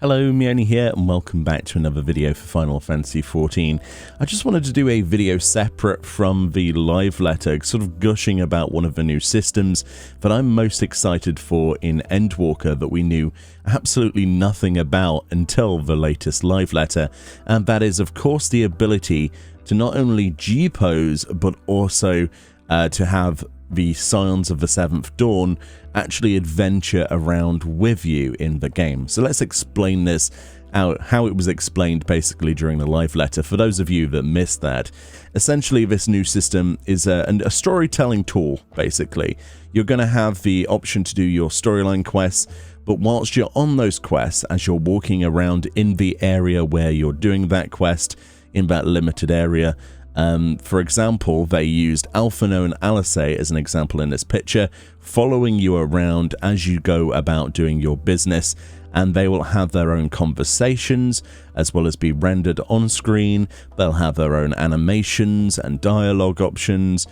Hello, Meoni here, and welcome back to another video for Final Fantasy XIV. I just wanted to do a video separate from the live letter, sort of gushing about one of the new systems that I'm most excited for in Endwalker that we knew absolutely nothing about until the latest live letter, and that is, of course, the ability to not only G-pose, but also to have the Scions of the Seventh Dawn actually adventure around with you in the game. So let's explain this out, how it was explained basically during the live letter. For those of you that missed that, essentially this new system is a storytelling tool, basically. You're going to have the option to do your storyline quests, but whilst you're on those quests, as you're walking around in the area where you're doing that quest, in that limited area, for example, they used Alphino and Alice as an example in this picture, following you around as you go about doing your business, and they will have their own conversations as well as be rendered on screen. They'll have their own animations and dialogue options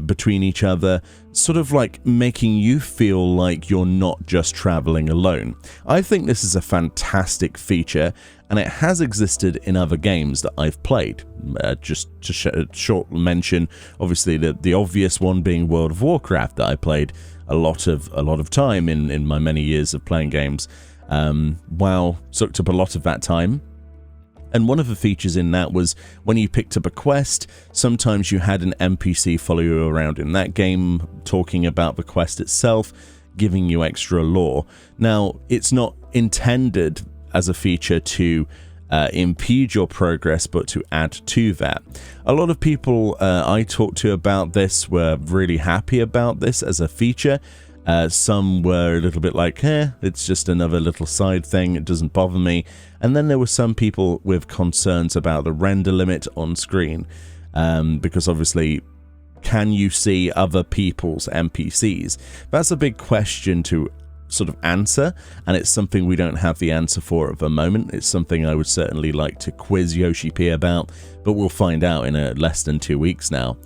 between each other, sort of like making you feel like you're not just traveling alone. I think this is a fantastic feature, and it has existed in other games that I've played. Just to short mention, obviously the obvious one being World of Warcraft, that I played a lot of time in my many years of playing games. WoW sucked up a lot of that time. And one of the features in that was when you picked up a quest, sometimes you had an NPC follow you around in that game, talking about the quest itself, giving you extra lore. Now, it's not intended as a feature to impede your progress, but to add to that. A lot of people I talked to about this were really happy about this as a feature. Some were a little bit like, it's just another little side thing, it doesn't bother me. And then there were some people with concerns about the render limit on screen, because obviously, can you see other people's NPCs? That's a big question to sort of answer, and it's something we don't have the answer for at the moment. It's something I would certainly like to quiz Yoshi P about, but we'll find out in less than 2 weeks now.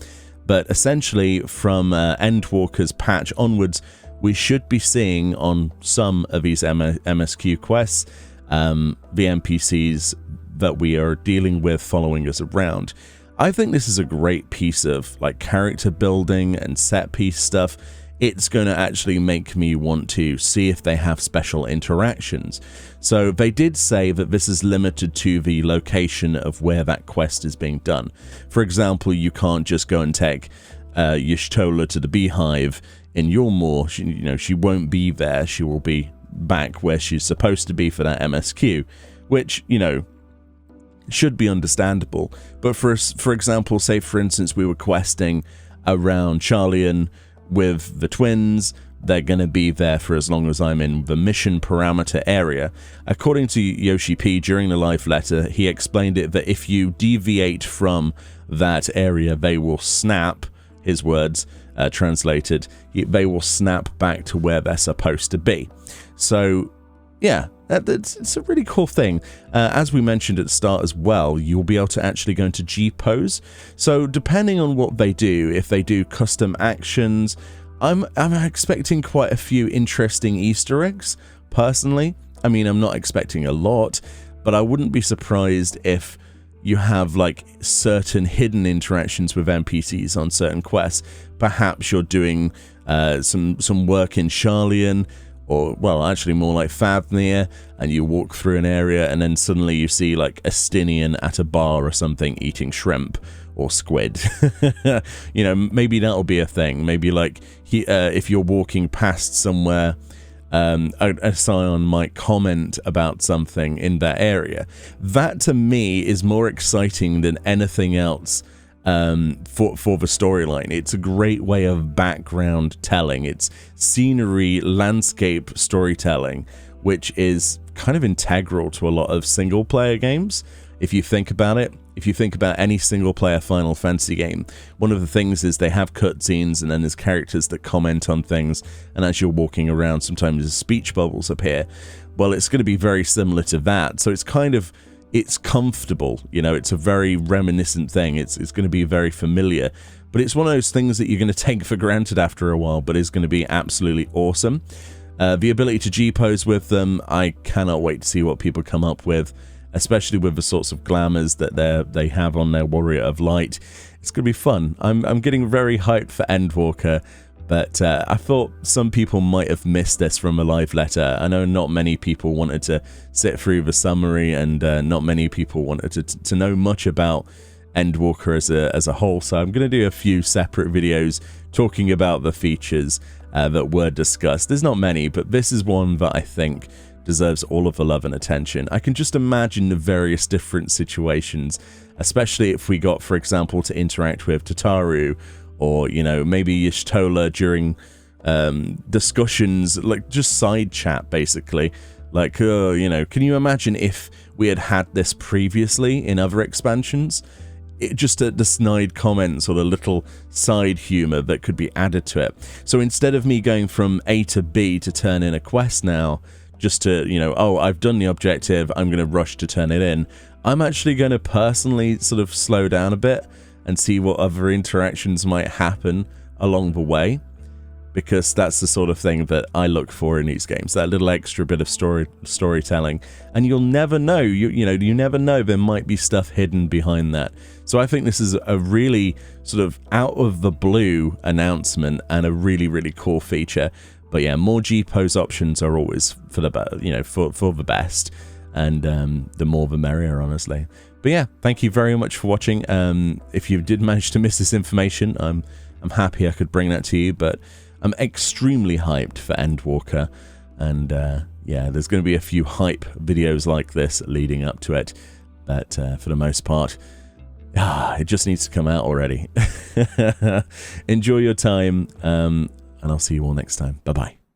But essentially, from Endwalker's patch onwards, we should be seeing on some of these MSQ quests the NPCs that we are dealing with following us around. I think this is a great piece of like character building and set piece stuff. It's going to actually make me want to see if they have special interactions. So they did say that this is limited to the location of where that quest is being done. For example, you can't just go and take Y'shtola to the beehive in Yulmore. She won't be there. She will be back where she's supposed to be for that MSQ, which, should be understandable. But for example, say for instance we were questing around Charlian with the twins. They're going to be there for as long as I'm in the mission parameter area. According to Yoshi P during the live letter, he explained it that if you deviate from that area, they will snap, his words translated, they will snap back to where they're supposed to be. So yeah, it's a really cool thing. As we mentioned at the start as well, you'll be able to actually go into G-pose. So depending on what they do, if they do custom actions, I'm expecting quite a few interesting Easter eggs, personally. I mean, I'm not expecting a lot, but I wouldn't be surprised if you have like certain hidden interactions with NPCs on certain quests. Perhaps you're doing some work in Charlian, or, well, actually more like Fafnir, and you walk through an area and then suddenly you see like a Stinian at a bar or something eating shrimp or squid. Maybe that'll be a thing. Maybe like if you're walking past somewhere, a Scion might comment about something in that area. That to me is more exciting than anything else for the storyline. It's a great way of background telling. It's scenery, landscape storytelling, which is kind of integral to a lot of single player games. If you think about it, if you think about any single player Final Fantasy game, one of the things is they have cutscenes and then there's characters that comment on things, and as you're walking around sometimes speech bubbles appear. Well, it's going to be very similar to that, so it's comfortable, it's a very reminiscent thing. It's going to be very familiar, but it's one of those things that you're going to take for granted after a while, but is going to be absolutely awesome. The ability to G-pose with them, I cannot wait to see what people come up with, especially with the sorts of glamours that they have on their Warrior of Light. It's going to be fun. I'm getting very hyped for Endwalker, but I thought some people might have missed this from a live letter. I know not many people wanted to sit through the summary, and not many people wanted to know much about Endwalker as a whole, so I'm going to do a few separate videos talking about the features that were discussed. There's not many, but this is one that I think deserves all of the love and attention. I can just imagine the various different situations, especially if we got, for example, to interact with Tataru, or, you know, maybe Y'shtola during discussions, like just side chat, basically. Like, you know, can you imagine if we had this previously in other expansions? Just the snide comments or the little side humor that could be added to it. So instead of me going from A to B to turn in a quest now, just to, you know, oh, I've done the objective, I'm going to rush to turn it in, I'm actually going to personally sort of slow down a bit and see what other interactions might happen along the way, because that's the sort of thing that I look for in these games, that little extra bit of storytelling. And you'll never know, you never know, there might be stuff hidden behind that. So I think this is a really sort of out of the blue announcement and a really, really cool feature. But yeah, more G-pose options are always for the, you know, for the best, and the more the merrier, honestly. But yeah, thank you very much for watching. If you did manage to miss this information, I'm happy I could bring that to you, but I'm extremely hyped for Endwalker, and yeah, there's going to be a few hype videos like this leading up to it, but for the most part, it just needs to come out already. Enjoy your time, and I'll see you all next time. Bye-bye.